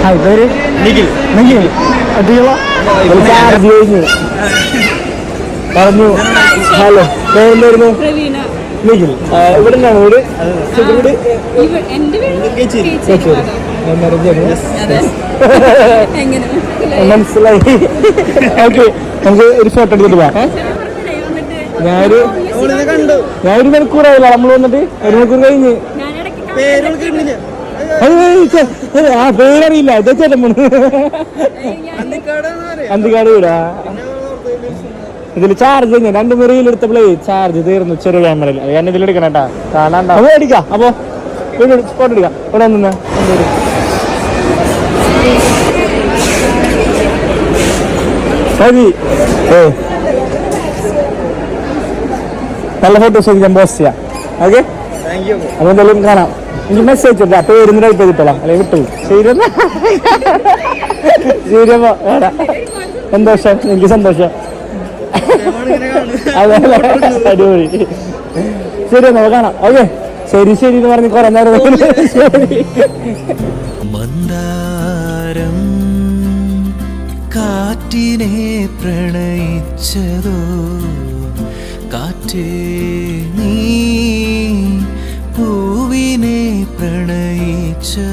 Hi, പേര് Nikhil. Nikhil charge കഴിഞ്ഞു പറഞ്ഞു. ഹലോ, പേരെന്തായിരുന്നു? നിഖിൽ. ഇവിടെ നിന്നാണ് വീട്? മനസ്സിലായി. ഓക്കെ, നമുക്ക് ഒരു ഫോട്ടോ എടുത്തിട്ട് പോവാം. ഞാനൊരു മണിക്കൂറായില്ല നമ്മൾ വന്നിട്ട്. ഒരു മണിക്കൂർ കഴിഞ്ഞ്. ആ പേരറിയില്ല. ഇതാ ചേട്ടൻ അന്തിക്കാട് വീടാ. ഇതിൽ ചാർജ് കഴിഞ്ഞ 2 മെറിയിൽ എടുത്തപ്പോഴേ ചാർജ് തീർന്നു. ചെറിയ ക്യാമറയിൽ. ഞാൻ ഇതിലെടുക്കണം കേട്ടാ, കാണാണ്ട. അപ്പൊ അടിക്കാം. അപ്പൊ ഫോട്ടോ എടുക്കാം. ഇവിടെ നിന്ന് മതി. നല്ല ഫോട്ടോസ് ഞാൻ പോസ്റ്റ് ചെയ്യാം. ഓക്കെ, അപ്പൊ എന്തായാലും കാണാം. എനിക്ക് മെസ്സേജ് ഇട്ടാ പേര് ടൈപ്പ് ചെയ്തിട്ടോളാം. അല്ലെ വിട്ടു. ശരിയെന്നാ. ശരിയപ്പോ വേടാ. സന്തോഷം, എനിക്ക് സന്തോഷം. അതെ, അടിപൊളി. ശരി, എന്നാ കാണാം. ഓക്കെ, ശരി ശരി എന്ന് പറഞ്ഞ് കുറെ നേരം. മന്ദാരം കാറ്റിനെ പ്രണയിച്ചതോ, കാറ്റേ നീ പൂവിനെ പ്രണയിച്ചതോ.